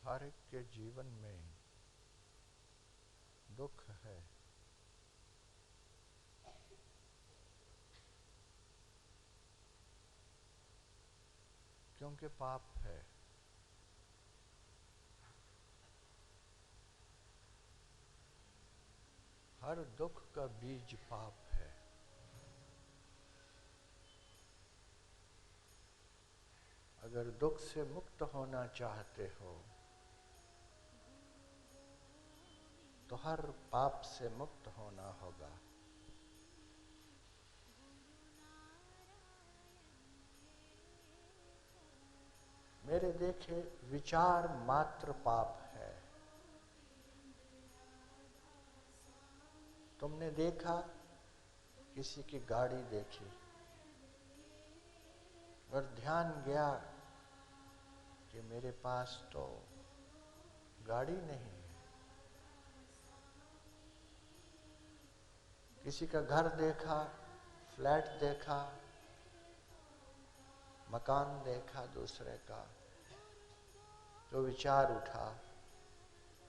हर एक के जीवन में दुख है, क्योंकि पाप है। हर दुख का बीज पाप है। अगर दुख से मुक्त होना चाहते हो तो हर पाप से मुक्त होना होगा। मेरे देखे विचार मात्र पाप है। तुमने देखा, किसी की गाड़ी देखी और ध्यान गया कि मेरे पास तो गाड़ी नहीं है। किसी का घर देखा, फ्लैट देखा, मकान देखा दूसरे का, तो विचार उठा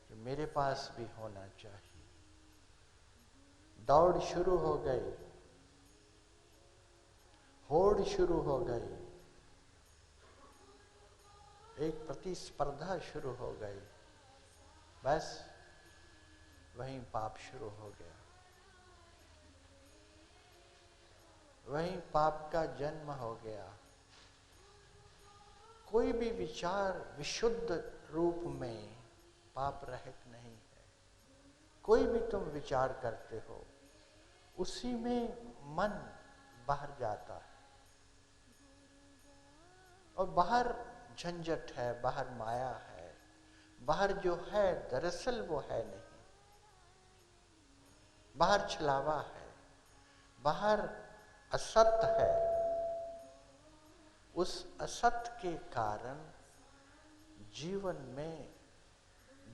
कि मेरे पास भी होना चाहिए। दौड़ शुरू हो गई, होड़ शुरू हो गई, एक प्रतिस्पर्धा शुरू हो गई। बस वहीं पाप शुरू हो गया। वहीं पाप का जन्म हो गया। कोई भी विचार विशुद्ध रूप में पाप रहित नहीं है। कोई भी तुम विचार करते हो, उसी में मन बाहर जाता है, और बाहर झंझट है, बाहर माया है, बाहर जो है दरअसल वो है नहीं। बाहर छलावा है, बाहर असत है। उस असत के कारण जीवन में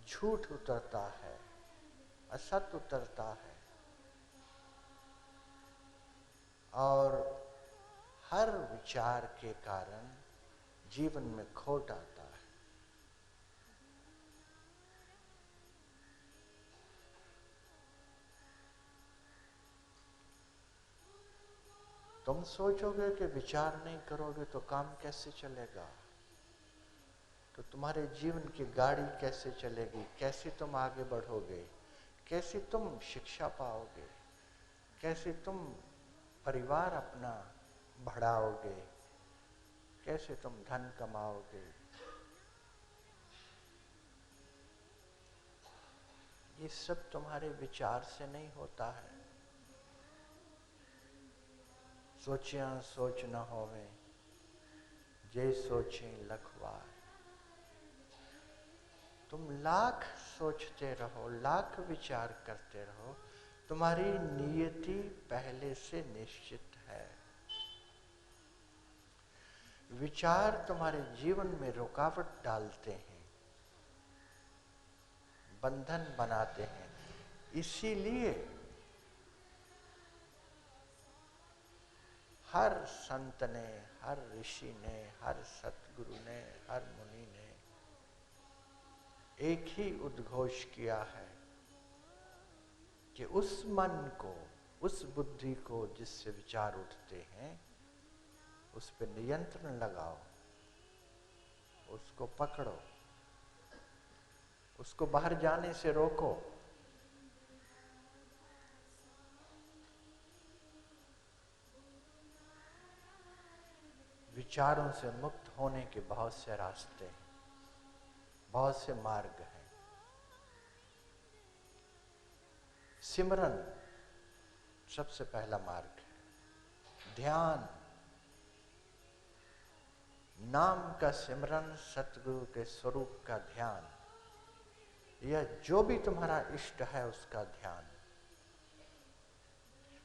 झूठ उतरता है, असत उतरता है, और हर विचार के कारण जीवन में खोट आता है। तुम सोचोगे कि विचार नहीं करोगे तो काम कैसे चलेगा, तो तुम्हारे जीवन की गाड़ी कैसे चलेगी, कैसे तुम आगे बढ़ोगे, कैसे तुम शिक्षा पाओगे, कैसे तुम परिवार अपना बढ़ाओगे, कैसे तुम धन कमाओगे। ये सब तुम्हारे विचार से नहीं होता है। सोचिया सोच न होवे, जे सोचे लखवार। तुम लाख सोचते रहो, लाख विचार करते रहो, तुम्हारी नियति पहले से निश्चित है। विचार तुम्हारे जीवन में रुकावट डालते हैं, बंधन बनाते हैं। इसीलिए हर संत ने, हर ऋषि ने, हर सतगुरु ने, हर मुनि ने एक ही उद्घोष किया है कि उस मन को, उस बुद्धि को जिससे विचार उठते हैं, उस पर नियंत्रण लगाओ, उसको पकड़ो, उसको बाहर जाने से रोको। विचारों से मुक्त होने के बहुत से रास्ते हैं, बहुत से मार्ग हैं। सिमरन सबसे पहला मार्ग है। ध्यान, नाम का सिमरन, सतगुरु के स्वरूप का ध्यान, या जो भी तुम्हारा इष्ट है उसका ध्यान।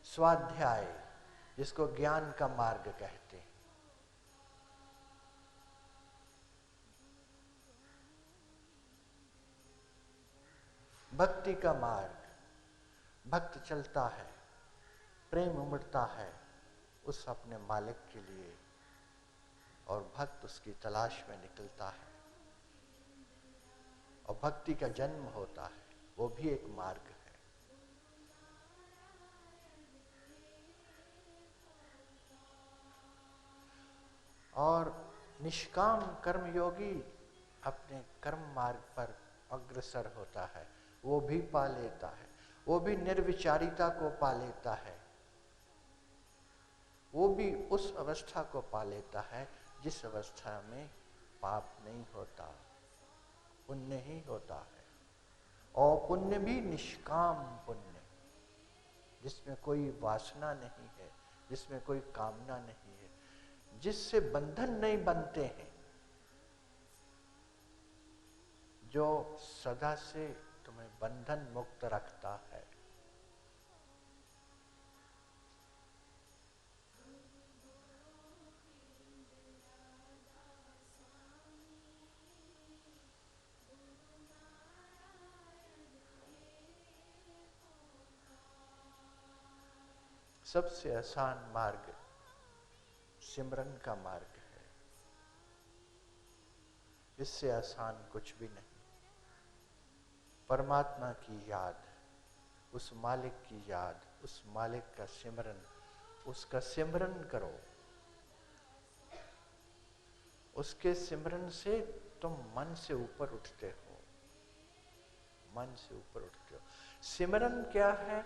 स्वाध्याय, जिसको ज्ञान का मार्ग कहते हैं। भक्ति का मार्ग, भक्त चलता है, प्रेम उमड़ता है उस अपने मालिक के लिए, और भक्त उसकी तलाश में निकलता है। और भक्ति का जन्म होता है, वो भी एक मार्ग है। और निष्काम कर्मयोगी अपने कर्म मार्ग पर अग्रसर होता है, वो भी पा लेता है, वो भी निर्विचारिता को पा लेता है, वो भी उस अवस्था को पा लेता है जिस अवस्था में पाप नहीं होता, पुण्य ही होता है। और पुण्य भी निष्काम पुण्य, जिसमें कोई वासना नहीं है, जिसमें कोई कामना नहीं है, जिससे बंधन नहीं बनते हैं, जो सदा से तुम्हें बंधन मुक्त रखता है। सबसे आसान मार्ग सिमरन का मार्ग है, इससे आसान कुछ भी नहीं। परमात्मा की याद, उस मालिक की याद, उस मालिक का सिमरन, उसका सिमरन करो। उसके सिमरन से तुम मन से ऊपर उठते हो, मन से ऊपर उठते हो। सिमरन क्या है?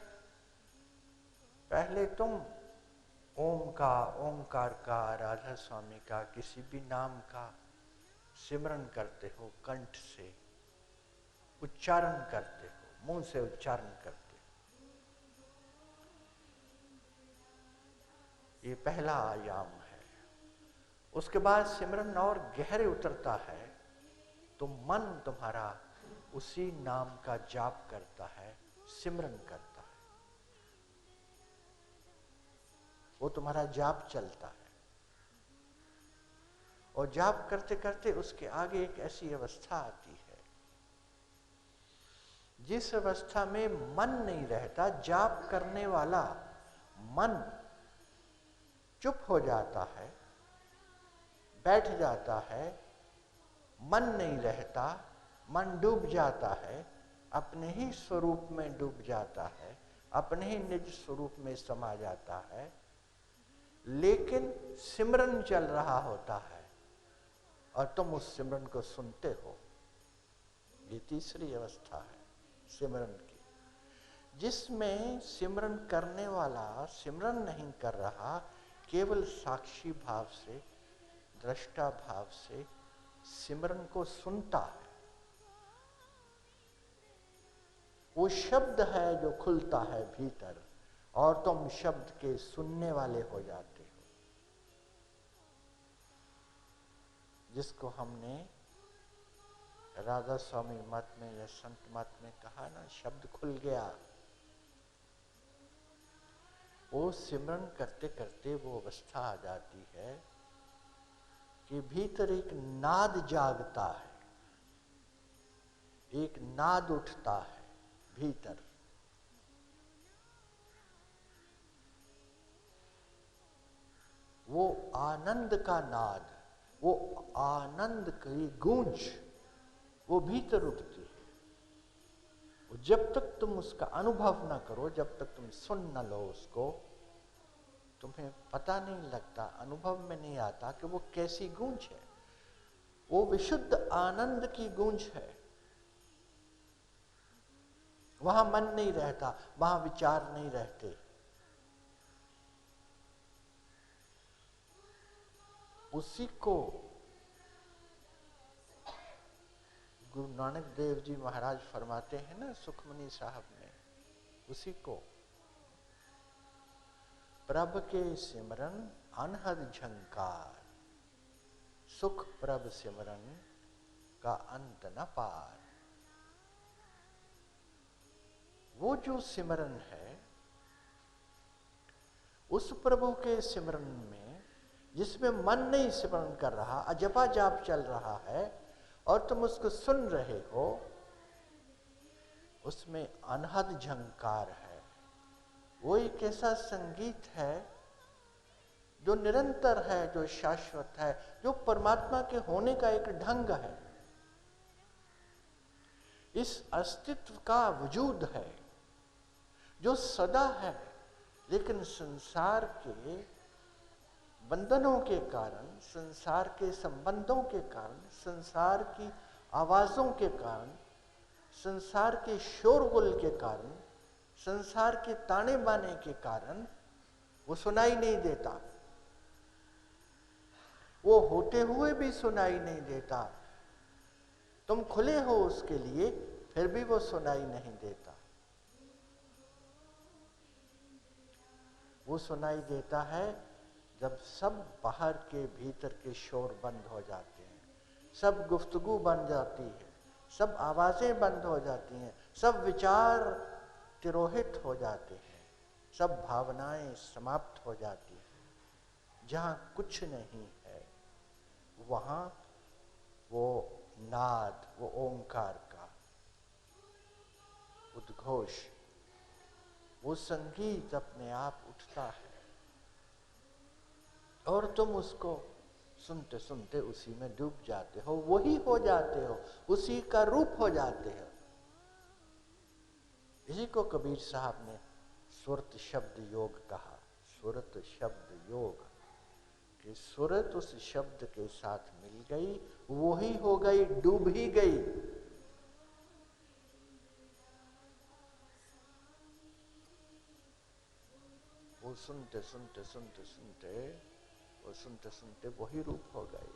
पहले तुम ओम का, ओंकार का, राधा स्वामी का, किसी भी नाम का सिमरन करते हो, कंठ से उच्चारण करते हो, मुंह से उच्चारण करते हो। ये पहला आयाम है। उसके बाद सिमरन और गहरे उतरता है, तो मन तुम्हारा उसी नाम का जाप करता है, सिमरन करता है, वो तुम्हारा जाप चलता है। और जाप करते करते उसके आगे एक ऐसी अवस्था आती है जिस अवस्था में मन नहीं रहता, जाप करने वाला मन चुप हो जाता है, बैठ जाता है, मन नहीं रहता, मन डूब जाता है, अपने ही स्वरूप में डूब जाता है, अपने ही निज स्वरूप में समा जाता है, लेकिन सिमरन चल रहा होता है और तुम उस सिमरन को सुनते हो। ये तीसरी अवस्था है सिमरन की, जिसमें सिमरन करने वाला सिमरन नहीं कर रहा, केवल साक्षी भाव से, दृष्टा भाव से सिमरन को सुनता है। वो शब्द है जो खुलता है भीतर, और तुम शब्द के सुनने वाले हो जाते हो। जिसको हमने राधा स्वामी मत में या संत मत में कहा ना, शब्द खुल गया। वो सिमरन करते करते वो अवस्था आ जाती है कि भीतर एक नाद जागता है, एक नाद उठता है भीतर। वो आनंद का नाद, वो आनंद की गूंज वो भीतर उठती है। जब तक तुम उसका अनुभव ना करो, जब तक तुम सुन न लो उसको, तुम्हें पता नहीं लगता, अनुभव में नहीं आता कि वो कैसी गूंज है। वो विशुद्ध आनंद की गूंज है। वहां मन नहीं रहता, वहां विचार नहीं रहते। उसी को गुरु नानक देव जी महाराज फरमाते हैं ना सुखमनी साहब में, उसी को प्रभ के सिमरन अनहद झंकार, सुख प्रभ सिमरन का अंत न पार। वो जो सिमरन है, उस प्रभु के सिमरन में जिसमें मन नहीं सिमरन कर रहा, अजपा जाप चल रहा है और तुम उसको सुन रहे हो, उसमें अनहद झंकार है। वो एक ऐसा संगीत है जो निरंतर है, जो शाश्वत है, जो परमात्मा के होने का एक ढंग है। इस अस्तित्व का वजूद है जो सदा है, लेकिन संसार के बंधनों के कारण, संसार के संबंधों के कारण, संसार की आवाजों के कारण, संसार के शोरगुल के कारण, संसार के ताने बाने के कारण वो सुनाई नहीं देता। वो होते हुए भी सुनाई नहीं देता। तुम खुले हो उसके लिए, फिर भी वो सुनाई नहीं देता। वो सुनाई देता है जब सब बाहर के भीतर के शोर बंद हो जाते हैं, सब गुफ्तगू बन जाती है, सब आवाजें बंद हो जाती हैं, सब विचार तिरोहित हो जाते हैं, सब भावनाएं समाप्त हो जाती हैं। जहां कुछ नहीं है वहां वो नाद, वो ओंकार का उद्घोष, वो संगीत अपने आप उठता है और तुम उसको सुनते सुनते उसी में डूब जाते हो, वही हो जाते हो, उसी का रूप हो जाते हो। इसी को कबीर साहब ने सुरत शब्द योग कहा। सुरत शब्द योग, कि सुरत उस शब्द के साथ मिल गई, वो ही हो गई, डूब ही गई। वो सुनते सुनते सुनते सुनते, वो सुनते सुनते वही रूप हो गई।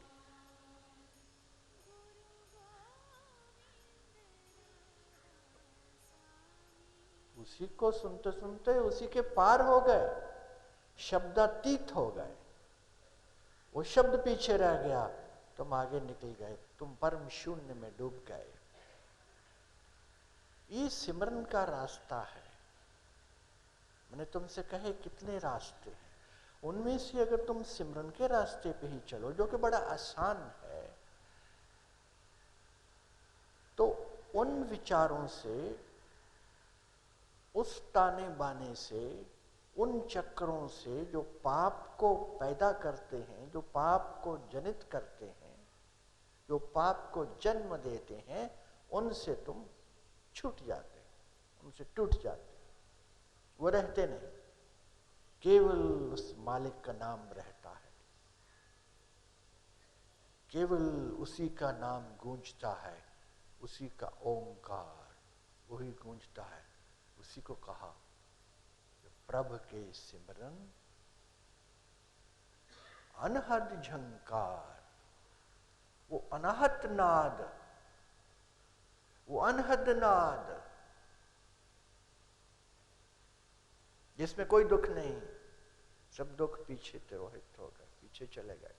उसी को सुनते सुनते उसी के पार हो गए, शब्दातीत हो गए। वो शब्द पीछे रह गया, तुम आगे निकल गए, तुम परम शून्य में डूब गए। ये सिमरन का रास्ता है। मैंने तुमसे कहे कितने रास्ते हैं, उनमें से अगर तुम सिमरन के रास्ते पे ही चलो, जो कि बड़ा आसान है, तो उन विचारों से, उस ताने बाने से, उन चक्रों से जो पाप को पैदा करते हैं, जो पाप को जनित करते हैं, जो पाप को जन्म देते हैं, उनसे तुम छूट जाते हो, उनसे टूट जाते हो, वो रहते नहीं। केवल उस मालिक का नाम रहता है, केवल उसी का नाम गूंजता है, उसी का ओंकार वही गूंजता है। उसी को कहा प्रभ के सिमरन अनहद झंकार। वो अनहत नाद, वो अनहद नाद जिसमें कोई दुख नहीं, सब दुख पीछे तिरोहित हो गए, पीछे चले गए।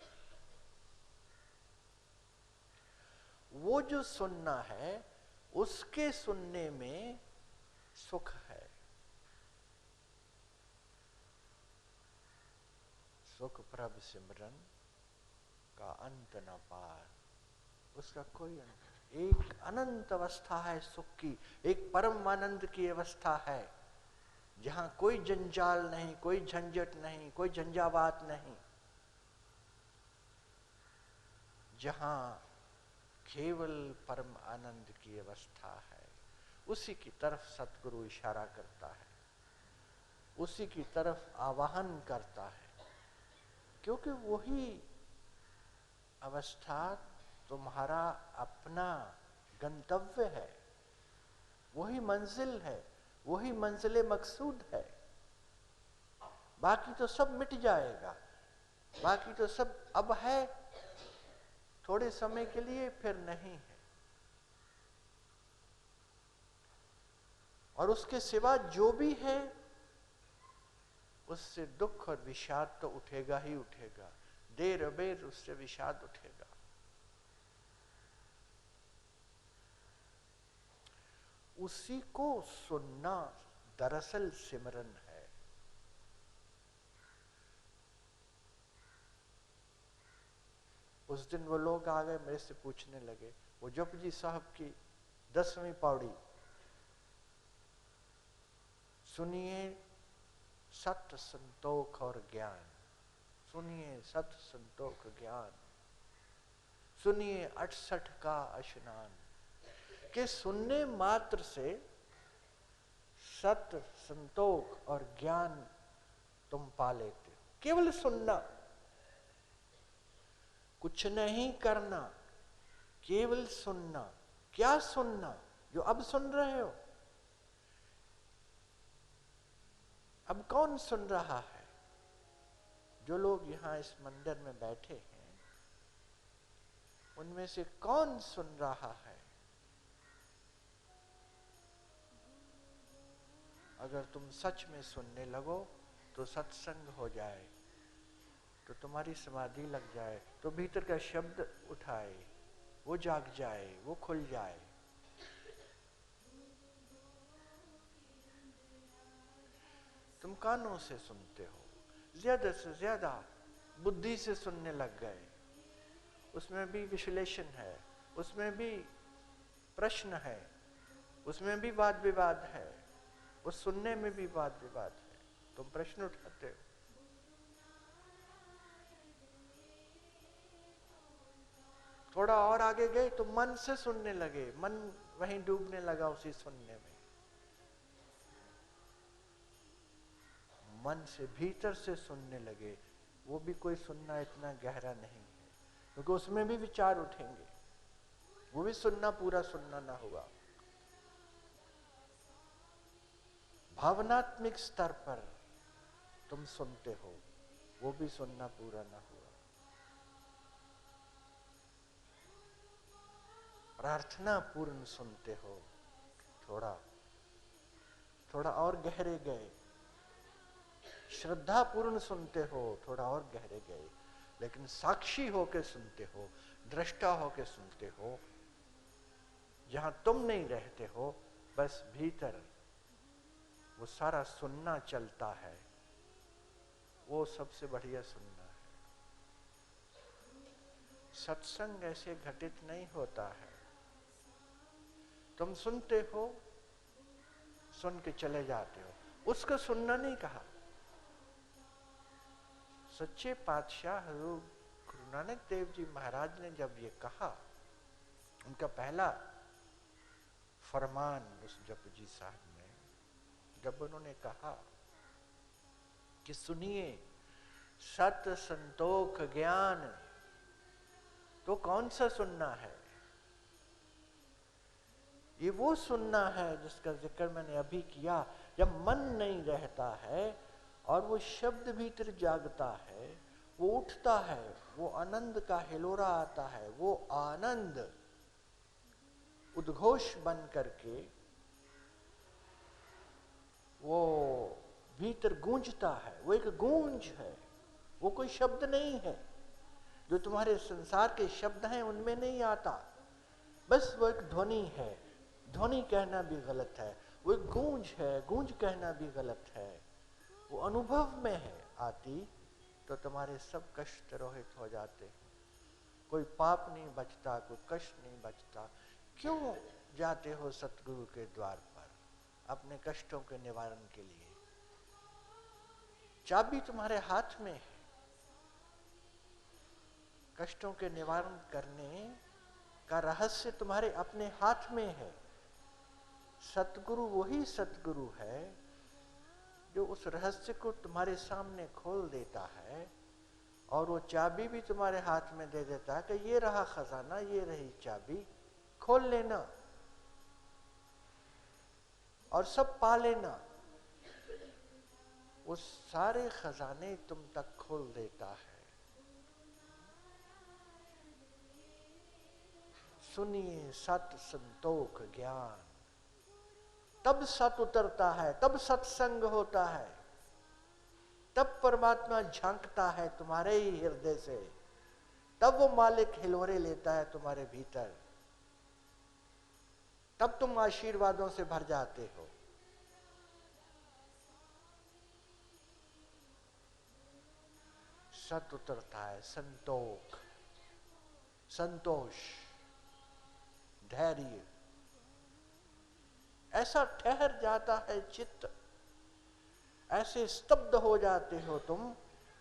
वो जो सुनना है, उसके सुनने में सुख है। सुख प्रभ सिमरन का अंत न पार, उसका कोई अंत। एक अनंत अवस्था है सुख की, एक परम आनंद की अवस्था है, जहां कोई जंजाल नहीं, कोई झंझट नहीं, कोई झंझावात नहीं, जहां केवल परम आनंद की अवस्था है। उसी की तरफ सतगुरु इशारा करता है, उसी की तरफ आवाहन करता है, क्योंकि वही अवस्था तुम्हारा अपना गंतव्य है, वही मंजिल है, वही मंजिल मकसूद है। बाकी तो सब मिट जाएगा, बाकी तो सब अब है, थोड़े समय के लिए, फिर नहीं है। और उसके सिवा जो भी है, उससे दुख और विषाद तो उठेगा ही उठेगा, देर अबेर उससे विषाद उठेगा। उसी को सुनना दरअसल सिमरन है। उस दिन वो लोग आ गए, मेरे से पूछने लगे, वो जपजी साहब की 10वीं पौड़ी सुनिए, सत संतोख और ज्ञान, सुनिए सत संतोख ज्ञान, सुनिए 68 का स्नान, कि सुनने मात्र से सत्य, संतोष और ज्ञान तुम पा लेते हो। केवल सुनना, कुछ नहीं करना, केवल सुनना। क्या सुनना? जो अब सुन रहे हो। अब कौन सुन रहा है? जो लोग यहां इस मंदिर में बैठे हैं, उनमें से कौन सुन रहा है? अगर तुम सच में सुनने लगो तो सत्संग हो जाए, तो तुम्हारी समाधि लग जाए, तो भीतर का शब्द उठाए, वो जाग जाए, वो खुल जाए। तुम कानों से सुनते हो, ज्यादा से ज्यादा बुद्धि से सुनने लग गए। उसमें भी विश्लेषण है, उसमें भी प्रश्न है, उसमें भी वाद विवाद है, उस सुनने में भी वाद विवाद है। तुम प्रश्न उठाते हो। थोड़ा और आगे गए तो मन से सुनने लगे, मन वहीं डूबने लगा उसी सुनने में। मन से भीतर से सुनने लगे, वो भी कोई सुनना इतना गहरा नहीं है, क्योंकि उसमें भी विचार उठेंगे, वो भी सुनना पूरा सुनना ना होगा। भावनात्मक स्तर पर तुम सुनते हो, वो भी सुनना पूरा ना हुआ। प्रार्थना पूर्ण सुनते हो, थोड़ा थोड़ा और गहरे गए। श्रद्धा पूर्ण सुनते हो, थोड़ा और गहरे गए। लेकिन साक्षी होके सुनते हो, दृष्टा होके सुनते हो, जहां तुम नहीं रहते हो, बस भीतर वो सारा सुनना चलता है, वो सबसे बढ़िया सुनना है। सत्संग ऐसे घटित नहीं होता है। तुम सुनते हो, सुन के चले जाते हो, उसको सुनना नहीं कहा। सच्चे पातशाह हजूर गुरु नानक देव जी महाराज ने जब ये कहा, उनका पहला फरमान उस जपजी साहब में, जब उन्होंने कहा कि सुनिए सत्य, संतोख, ज्ञान, तो कौन सा सुनना है? ये वो सुनना है जिसका जिक्र मैंने अभी किया। जब मन नहीं रहता है और वो शब्द भीतर जागता है, वो उठता है, वो आनंद का हिलोरा आता है, वो आनंद उद्घोष बन करके वो भीतर गूंजता है। वो एक गूंज है, वो कोई शब्द नहीं है। जो तुम्हारे संसार के शब्द हैं उनमें नहीं आता, बस वो एक ध्वनि है। ध्वनि कहना भी गलत है, वो एक गूंज है, गूंज कहना भी गलत है। वो अनुभव में है आती, तो तुम्हारे सब कष्ट रोहित हो जाते हैं। कोई पाप नहीं बचता, कोई कष्ट नहीं बचता। क्यों जाते हो सतगुरु के द्वार पर अपने कष्टों के निवारण के लिए? चाबी तुम्हारे हाथ में है, कष्टों के निवारण करने का रहस्य तुम्हारे अपने हाथ में है। सतगुरु वही सतगुरु है जो उस रहस्य को तुम्हारे सामने खोल देता है, और वो चाबी भी तुम्हारे हाथ में दे देता है कि ये रहा खजाना, ये रही चाबी, खोल लेना और सब पा लेना। वो सारे खजाने तुम तक खोल देता है। सुनिए सत, संतोख, ज्ञान, तब सत उतरता है, तब सत्संग होता है, तब परमात्मा झांकता है तुम्हारे ही हृदय से, तब वो मालिक हिलोरे लेता है तुम्हारे भीतर, तब तुम आशीर्वादों से भर जाते हो। सत उतरता है, संतोख, संतोष, धैर्य, ऐसा ठहर जाता है चित्त, ऐसे स्तब्ध हो जाते हो तुम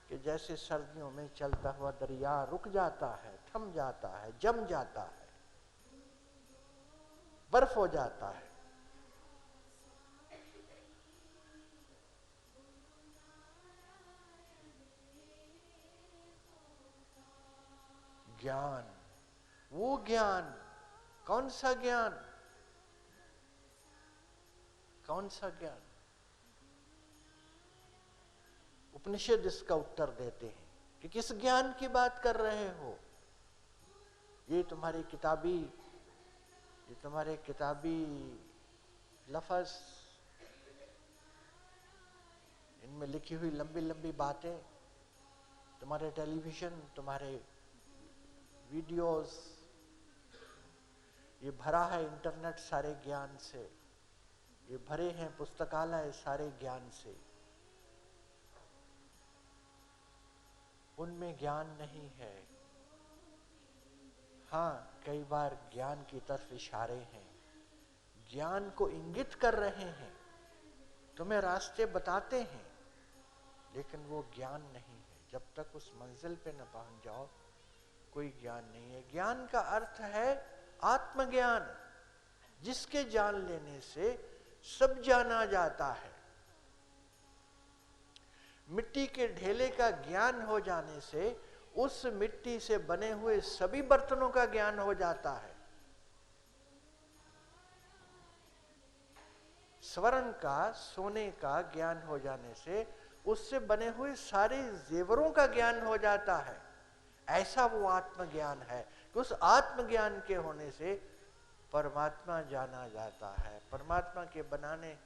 कि जैसे सर्दियों में चलता हुआ दरिया रुक जाता है, थम जाता है, जम जाता है। बर्फ हो जाता है। ज्ञान, वो ज्ञान, कौन सा ज्ञान? कौन सा ज्ञान? उपनिषद इसका उत्तर देते हैं कि किस ज्ञान की बात कर रहे हो? ये तुम्हारे किताबी लफ्ज़, इनमें लिखी हुई लंबी लंबी बातें, तुम्हारे टेलीविजन, तुम्हारे वीडियोस, ये भरा है इंटरनेट सारे ज्ञान से, ये भरे हैं पुस्तकालय सारे ज्ञान से। उनमें ज्ञान नहीं है। हाँ, कई बार ज्ञान की तरफ इशारे हैं, ज्ञान को इंगित कर रहे हैं, तुम्हें रास्ते बताते हैं, लेकिन वो ज्ञान नहीं है। जब तक उस मंजिल पे न पहुंच जाओ, कोई ज्ञान नहीं है। ज्ञान का अर्थ है आत्मज्ञान, जिसके जान लेने से सब जाना जाता है। मिट्टी के ढेले का ज्ञान हो जाने से उस मिट्टी से बने हुए सभी बर्तनों का ज्ञान हो जाता है। स्वर्ण का, सोने का ज्ञान हो जाने से उससे बने हुए सारे जेवरों का ज्ञान हो जाता है। ऐसा वो आत्मज्ञान है कि उस आत्मज्ञान के होने से परमात्मा जाना जाता है। परमात्मा के बनाने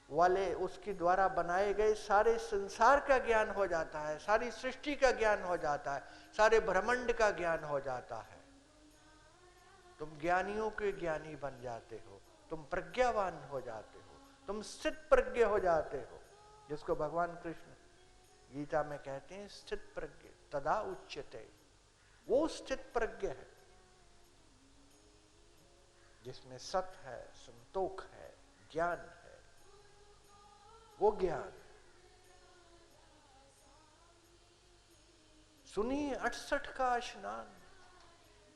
वाले, उसके द्वारा बनाए गए सारे संसार का ज्ञान हो जाता है, सारी सृष्टि का ज्ञान हो जाता है, सारे ब्रह्मांड का ज्ञान हो जाता है। तुम ज्ञानियों के ज्ञानी बन जाते हो, तुम प्रज्ञावान हो जाते हो, तुम स्थित प्रज्ञ हो जाते हो, जिसको भगवान कृष्ण गीता में कहते हैं स्थित प्रज्ञ तदा उच्यते। वो स्थित प्रज्ञ है जिसमें सत है, संतोख है, ज्ञान है। वो ज्ञान। सुनिए 68 का स्नान।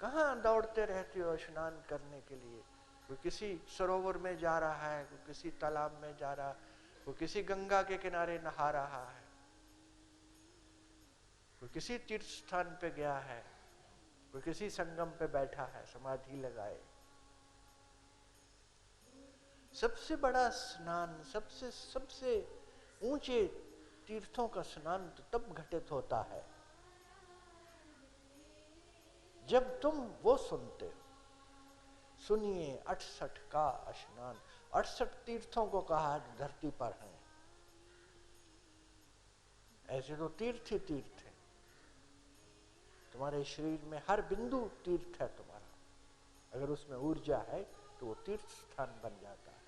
कहां दौड़ते रहते हो स्नान करने के लिए? कोई किसी सरोवर में जा रहा है, कोई किसी तालाब में जा रहा है, कोई किसी गंगा के किनारे नहा रहा है, कोई किसी तीर्थ स्थान पे गया है, कोई किसी संगम पे बैठा है समाधि लगाए। सबसे बड़ा स्नान, सबसे ऊंचे तीर्थों का स्नान तो तब घटित होता है जब तुम वो सुनते हो। सुनिए 68 का स्नान। 68 तीर्थों को कहा धरती पर हैं। ऐसे तो तीर्थ ही तीर्थ है। तुम्हारे शरीर में हर बिंदु तीर्थ है तुम्हारा। अगर उसमें ऊर्जा है तो वो तीर्थ स्थान बन जाता है।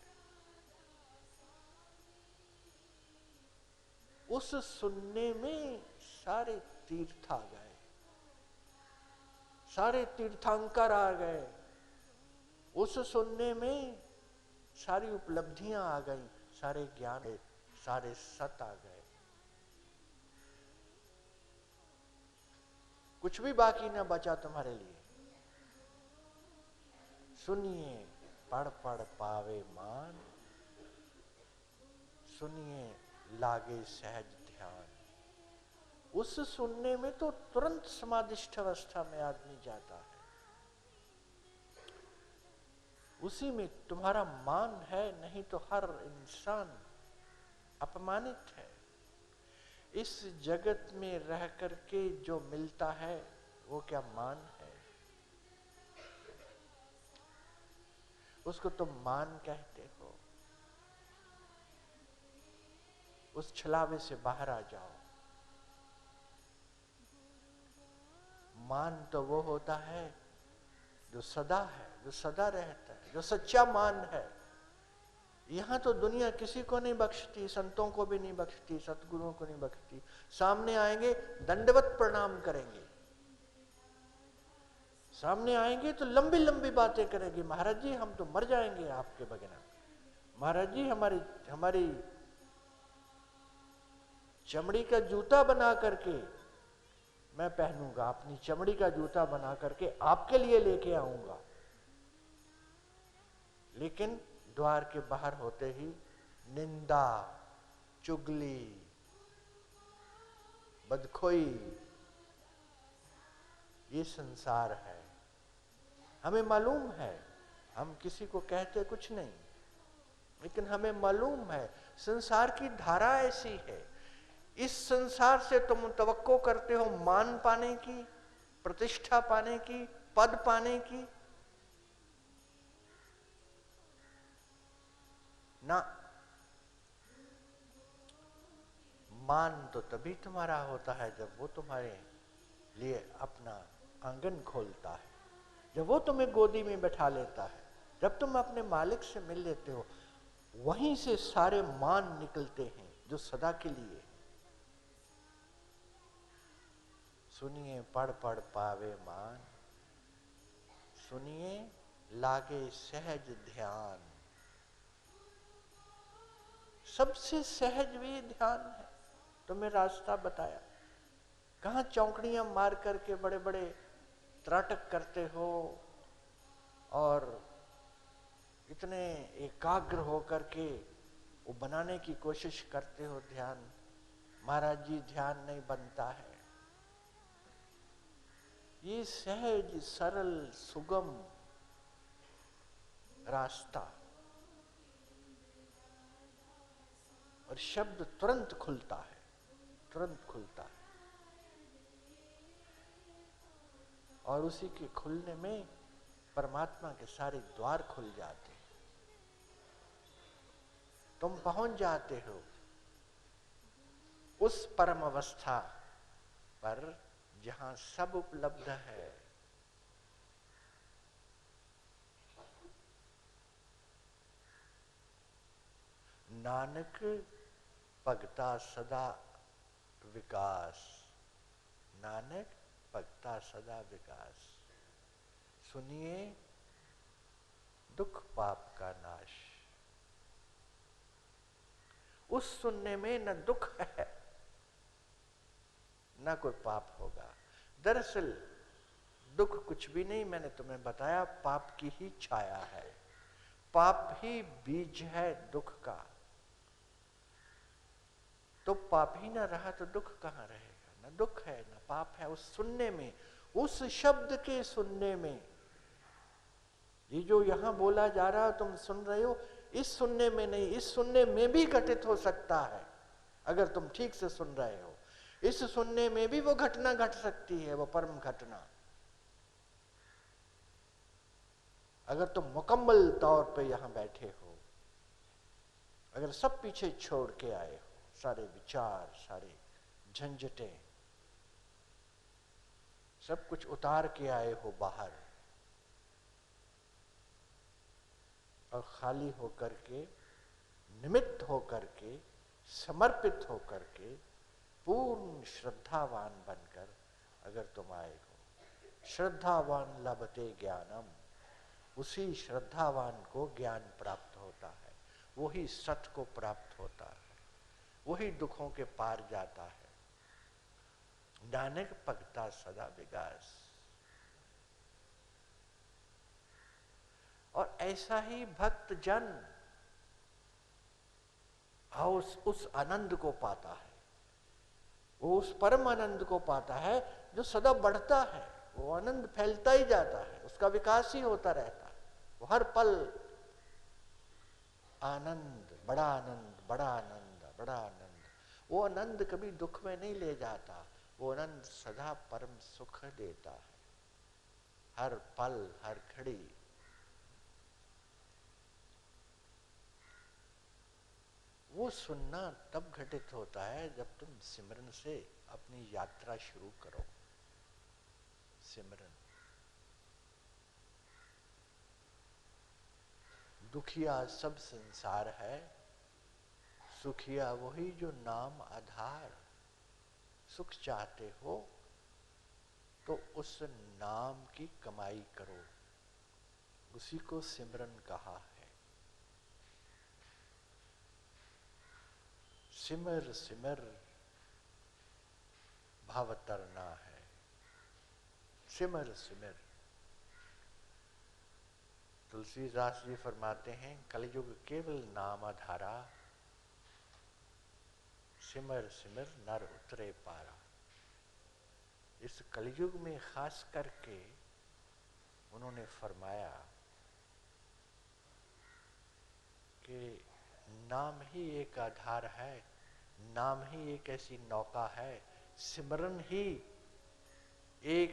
उस सुनने में सारे तीर्थ आ गए, सारे तीर्थंकर आ गए। उस सुनने में सारी उपलब्धियां आ गई, सारे ज्ञान, सारे सत आ गए। कुछ भी बाकी ना बचा तुम्हारे लिए। सुनिए पढ़ पढ़ पावे मान, सुनिए लागे सहज ध्यान। उस सुनने में तो तुरंत समाधिष्ठ अवस्था में आदमी जाता है। उसी में तुम्हारा मान है, नहीं तो हर इंसान अपमानित है। इस जगत में रह करके जो मिलता है वो क्या मान है? उसको तुम मान कहते हो। उस छलावे से बाहर आ जाओ। मान तो वो होता है जो सदा है, जो सदा रहता है, जो सच्चा मान है। यहां तो दुनिया किसी को नहीं बख्शती, संतों को भी नहीं बख्शती, सतगुरुओं को नहीं बख्शती। सामने आएंगे दंडवत प्रणाम करेंगे, सामने आएंगे तो लंबी लंबी बातें करेंगे। महाराज जी हम तो मर जाएंगे आपके बगैर। महाराज जी हमारी चमड़ी का जूता बना करके मैं पहनूंगा, अपनी चमड़ी का जूता बना करके आपके लिए लेके आऊंगा। लेकिन द्वार के बाहर होते ही निंदा, चुगली, बदखोई, ये संसार है। हमें मालूम है, हम किसी को कहते कुछ नहीं, लेकिन हमें मालूम है संसार की धारा ऐसी है। इस संसार से तुम तवक्को करते हो मान पाने की, प्रतिष्ठा पाने की, पद पाने की, ना। मान तो तभी तुम्हारा होता है जब वो तुम्हारे लिए अपना आंगन खोलता है, जब वो तुम्हें गोदी में बैठा लेता है, जब तुम अपने मालिक से मिल लेते हो, वहीं से सारे मान निकलते हैं जो सदा के लिए। सुनिए पढ़ पढ़ पावे मान, सुनिए लागे सहज ध्यान। सबसे सहज भी ध्यान है। तुम्हें रास्ता बताया, कहां चौकड़ियां मार करके बड़े बड़े त्राटक करते हो और इतने एकाग्र होकर के वो बनाने की कोशिश करते हो ध्यान। महाराज जी, ध्यान नहीं बनता है। ये सहज सरल सुगम रास्ता, और शब्द तुरंत खुलता है, तुरंत खुलता है, और उसी के खुलने में परमात्मा के सारे द्वार खुल जाते हैं। तुम पहुंच जाते हो उस परम अवस्था पर जहां सब उपलब्ध है। नानक भगता सदा विकास, नानक भगता सदा विकास। सुनिए दुख पाप का नाश। उस सुनने में न दुख है न कोई पाप होगा। दरअसल दुख कुछ भी नहीं, मैंने तुम्हें बताया, पाप की ही छाया है। पाप ही बीज है दुख का। तो पाप ही ना रहा तो दुख कहां रहेगा? न दुख है न पाप है उस सुनने में, उस शब्द के सुनने में। ये जो यहां बोला जा रहा है तुम सुन रहे हो, इस सुनने में नहीं, इस सुनने में भी घटित हो सकता है अगर तुम ठीक से सुन रहे हो। इस सुनने में भी वो घटना घट सकती है, वो परम घटना। अगर तुम मुकम्मल तौर पे यहां बैठे हो, अगर सब पीछे छोड़ के आए हो, सारे विचार, सारे झंझटें, सब कुछ उतार के आए हो बाहर, और खाली होकर के, निमित्त होकर के, समर्पित होकर के, पूर्ण श्रद्धावान बनकर अगर तुम आए हो। श्रद्धावान लभते ज्ञानम, उसी श्रद्धावान को ज्ञान प्राप्त होता है, वही सत को प्राप्त होता है, वही दुखों के पार जाता है। नानक भगता सदा विकास। और ऐसा ही भक्त जन उस आनंद को पाता है, वो उस परम आनंद को पाता है जो सदा बढ़ता है। वो आनंद फैलता ही जाता है, उसका विकास ही होता रहता है। वो हर पल आनंद, बड़ा आनंद, बड़ा आनंद, बड़ा आनंद। वो आनंद कभी दुख में नहीं ले जाता, वो आनंद सदा परम सुख देता है, हर पल, हर घड़ी। वो सुनना तब घटित होता है जब तुम सिमरन से अपनी यात्रा शुरू करो। सिमरन। दुखिया सब संसार है, सुखिया वही जो नाम आधार। सुख चाहते हो तो उस नाम की कमाई करो, उसी को सिमरन कहा है। सिमर सिमर भव तरना है, सिमर सिमर। तुलसीदास जी फरमाते हैं, कलयुग केवल नाम आधारा, सिमर सिमर नर उतरे पारा। इस कलयुग में खास करके उन्होंने फरमाया कि नाम ही एक आधार है, नाम ही एक ऐसी नौका है, सिमरन ही एक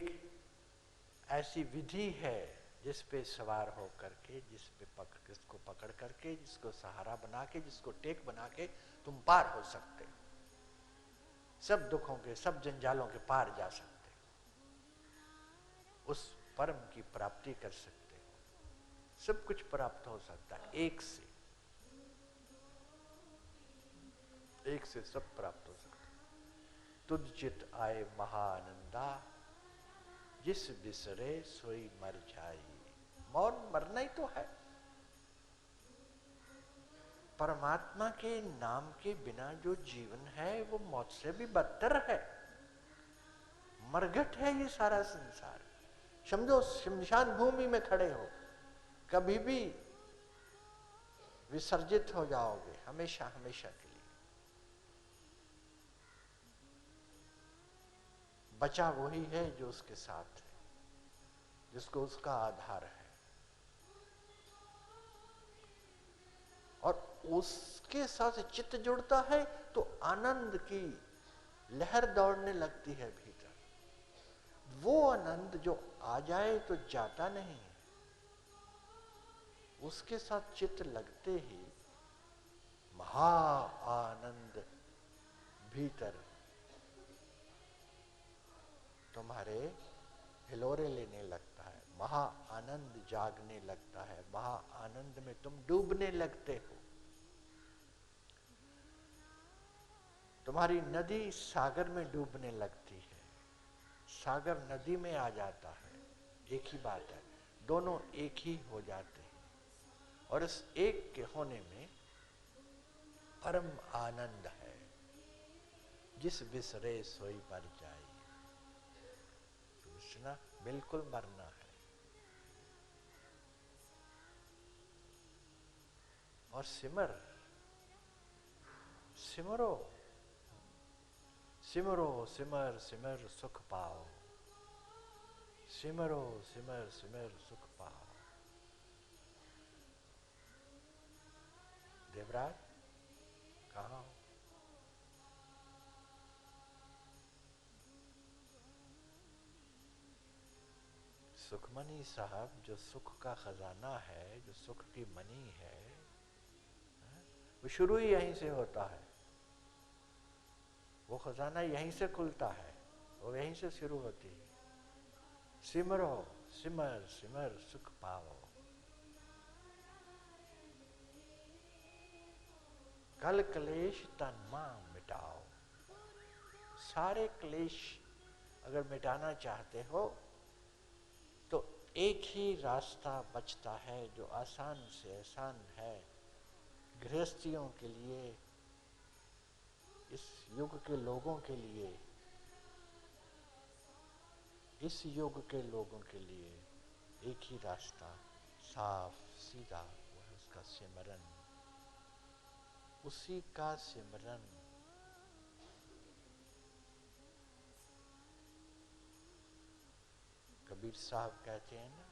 ऐसी विधि है जिस पे सवार हो करके, जिसको पकड़ करके, जिसको सहारा बना के, जिसको टेक बना के तुम पार हो सकते, सब दुखों के, सब जंजालों के पार जा सकते, उस परम की प्राप्ति कर सकते हो। सब कुछ प्राप्त हो सकता है एक से सब प्राप्त हो सकता है। तुझ चित आए महानंदा, जिस बिसरे सोई मर जाई। मौन मरना ही तो है। परमात्मा के नाम के बिना जो जीवन है वो मौत से भी बदतर है, मरघट है ये सारा संसार। समझो शमशान भूमि में खड़े हो, कभी भी विसर्जित हो जाओगे, हमेशा हमेशा के लिए। बचा वही है जो उसके साथ है, जिसको उसका आधार है, और उसके साथ चित्त जुड़ता है तो आनंद की लहर दौड़ने लगती है भीतर। वो आनंद जो आ जाए तो जाता नहीं है, उसके साथ चित्त लगते ही महा आनंद भीतर तुम्हारे हिलोरे लेने लगता है, महा आनंद जागने लगता है, महा आनंद में तुम डूबने लगते हो। तुम्हारी नदी सागर में डूबने लगती है, सागर नदी में आ जाता है, एक ही बात है, दोनों एक ही हो जाते हैं। और इस एक के होने में परम आनंद है, जिस बिसरे सोई मर जाए। कृष्णा बिल्कुल मरना है। और सिमरो सिमरो सिमर सिमर सुख पाओ, सिमरो सिमर सिमर सुख पाओ। देवराज कहाँ हो? सुखमनी साहब, जो सुख का खजाना है, जो सुख की मनी है, वो शुरू ही यहीं से होता है। वो खजाना यहीं से खुलता है, वो यहीं से शुरू होती है। सिमरो सिमर सिमर सुख पाओ। कल क्लेश तन मां मिटाओ। सारे क्लेश अगर मिटाना चाहते हो तो एक ही रास्ता बचता है, जो आसान से आसान है गृहस्थियों के लिए, इस युग के लोगों के लिए, इस युग के लोगों के लिए एक ही रास्ता साफ सीधा, वो है उसका सिमरन, उसी का सिमरन। कबीर साहब कहते हैं ना,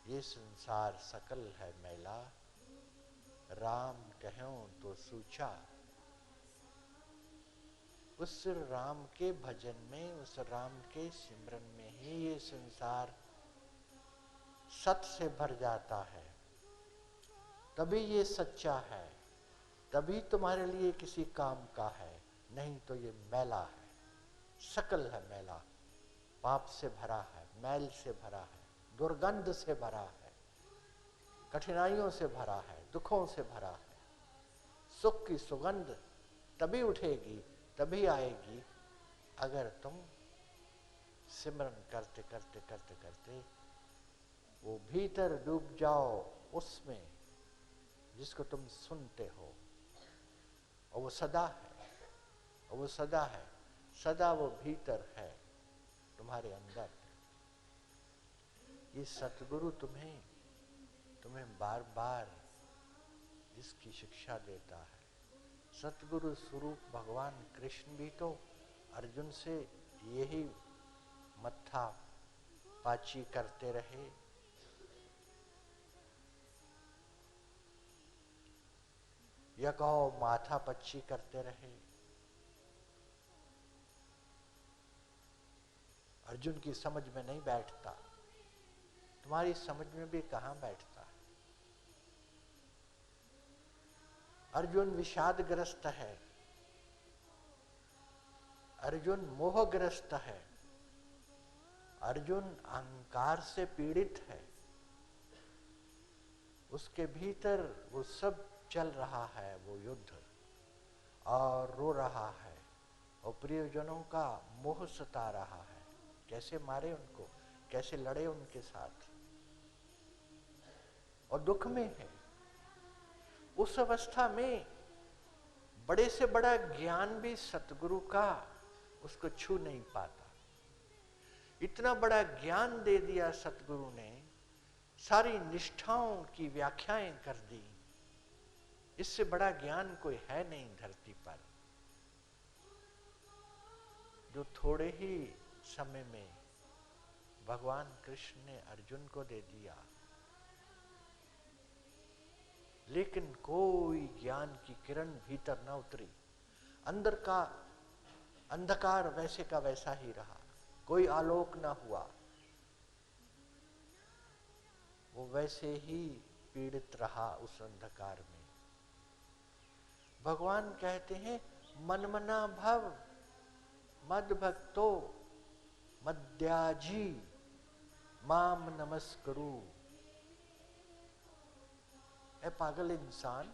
ये संसार सकल है मैला, राम कहूं तो सूचा। उस राम के भजन में, उस राम के सिमरन में ही ये संसार सत से भर जाता है, तभी ये सच्चा है, तभी तुम्हारे लिए किसी काम का है। नहीं तो ये मैला है, सकल है मैला, पाप से भरा है, मैल से भरा है, दुर्गंध से भरा है, कठिनाइयों से भरा है, दुखों से भरा है। सुख की सुगंध तभी उठेगी, तभी आएगी, अगर तुम सिमरन करते करते करते करते वो भीतर डूब जाओ उसमें जिसको तुम सुनते हो। और वो सदा है, और वो सदा है, सदा वो भीतर है, तुम्हारे अंदर है। ये सतगुरु तुम्हें बार बार इसकी शिक्षा देता है। सतगुरु स्वरूप भगवान कृष्ण भी तो अर्जुन से यही मत्था पाची करते रहे। या कहो माथा पच्ची करते रहे। अर्जुन की समझ में नहीं बैठता, तुम्हारी समझ में भी कहां बैठता है। अर्जुन विषादग्रस्त है, अर्जुन मोहग्रस्त है, अर्जुन अहंकार से पीड़ित है। उसके भीतर वो सब चल रहा है, वो युद्ध, और रो रहा है और प्रियजनों का मोह सता रहा है। कैसे मारे उनको, कैसे लड़े उनके साथ, और दुख में है। उस अवस्था में बड़े से बड़ा ज्ञान भी सतगुरु का उसको छू नहीं पाता। इतना बड़ा ज्ञान दे दिया सतगुरु ने, सारी निष्ठाओं की व्याख्याएं कर दी। इससे बड़ा ज्ञान कोई है नहीं धरती पर, जो थोड़े ही समय में भगवान कृष्ण ने अर्जुन को दे दिया। लेकिन कोई ज्ञान की किरण भीतर न उतरी, अंदर का अंधकार वैसे का वैसा ही रहा, कोई आलोक न हुआ। वो वैसे ही पीड़ित रहा उस अंधकार में। भगवान कहते हैं मनमना भव मद भक्तो मद्याजी माम नमस्करु। ऐ पागल इंसान,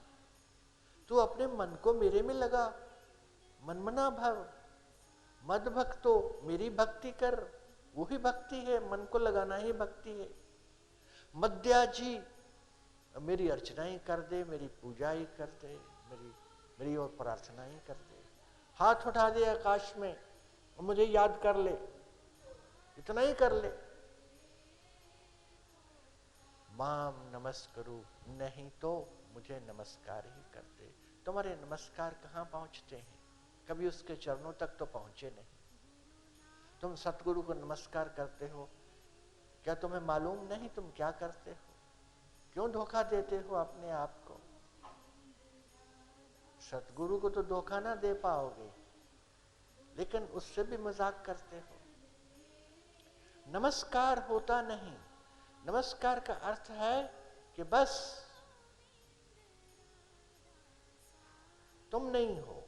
तू अपने मन को मेरे में लगा, मनमना भव, मद भक्तो, मेरी भक्ति कर। वो ही भक्ति है, मन को लगाना ही भक्ति है। मद्याजी, मेरी अर्चना ही कर दे, मेरी पूजा ही कर दे, मेरी और प्रार्थना ही कर दे। हाथ उठा दे आकाश में और मुझे याद कर ले, इतना ही कर ले। माम नमस्करु, नहीं तो मुझे नमस्कार ही कर दे। तुम्हारे नमस्कार कहाँ पहुंचते हैं? कभी उसके चरणों तक तो पहुंचे नहीं। तुम सतगुरु को नमस्कार करते हो, क्या तुम्हें मालूम नहीं तुम क्या करते हो? क्यों धोखा देते हो अपने आप को? सतगुरु को तो धोखा ना दे पाओगे, लेकिन उससे भी मजाक करते हो। नमस्कार होता नहीं। नमस्कार का अर्थ है कि बस तुम नहीं हो,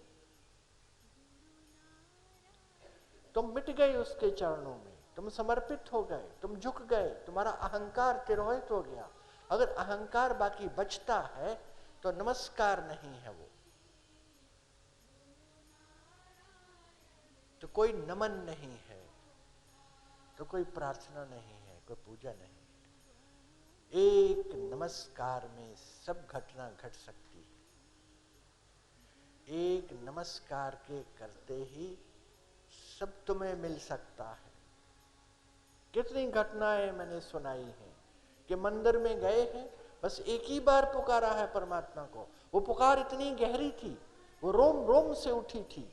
तुम मिट गए उसके चरणों में, तुम समर्पित हो गए, तुम झुक गए, तुम्हारा अहंकार तिरोहित हो गया। अगर अहंकार बाकी बचता है तो नमस्कार नहीं है वो, तो कोई नमन नहीं है, तो कोई प्रार्थना नहीं है, कोई पूजा नहीं है। एक नमस्कार में सब घटना घट सकती है। एक नमस्कार के करते ही सब तुम्हें मिल सकता है। कितनी घटनाएं मैंने सुनाई हैं कि मंदिर में गए हैं, बस एक ही बार पुकारा है परमात्मा को। वो पुकार इतनी गहरी थी, वो रोम रोम से उठी थी,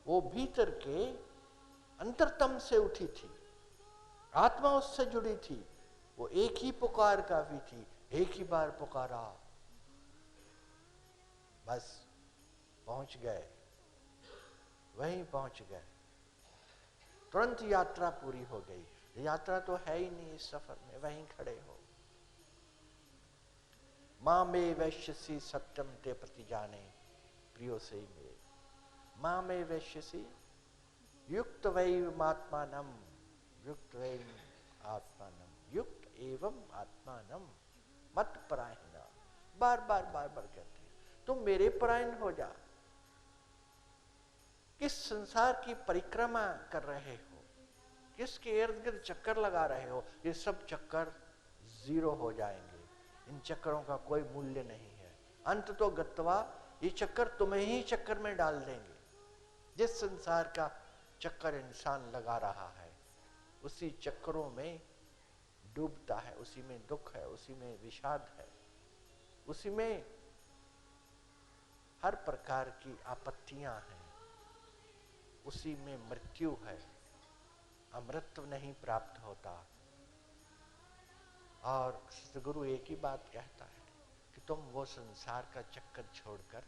वो भीतर के अंतरतम से उठी थी, आत्मा उससे जुड़ी थी। वो एक ही पुकार काफी थी, एक ही बार पुकारा, बस पहुंच गए, वहीं पहुंच गए, तुरंत यात्रा पूरी हो गई। यात्रा तो है ही नहीं इस सफर में, वहीं खड़े हो। माँ में वैश्यसी सत्यम ते प्रति जाने प्रियो से ही मेरे। माँ में वैश्यसी युक्त वैव आत्मानम, युक्त वैव आत्मानम, युक्त एवं आत्मानम मत परायण। बार बार बार बार कहते हैं तुम मेरे परायण हो जा। किस संसार की परिक्रमा कर रहे हो, किसके इर्द गिर्द चक्कर लगा रहे हो? ये सब चक्कर जीरो हो जाएंगे, इन चक्करों का कोई मूल्य नहीं है। अंत तो गत्वा ये चक्कर तुम्हें ही चक्कर में डाल देंगे। जिस संसार का चक्कर इंसान लगा रहा है, उसी चक्करों में डूबता है, उसी में दुख है, उसी में विषाद है, उसी में हर प्रकार की आपत्तियां हैं, उसी में मृत्यु है, अमृतत्व नहीं प्राप्त होता। और सतगुरु एक ही बात कहता है कि तुम वो संसार का चक्कर छोड़कर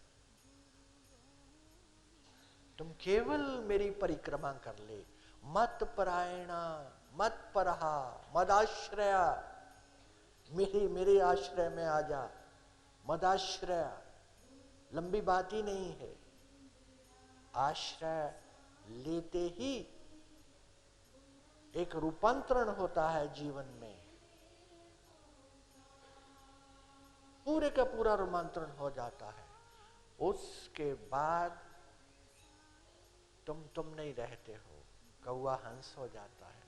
तुम केवल मेरी परिक्रमा कर ले। मत परायणा, मत परहा, मदाश्रया, मेरे आश्रय में आ जा। मदाश्रया लंबी बात ही नहीं है, आश्रय लेते ही एक रूपांतरण होता है जीवन में, पूरे का पूरा रूपांतरण हो जाता है। उसके बाद तुम नहीं रहते हो, कौवा हंस हो जाता है,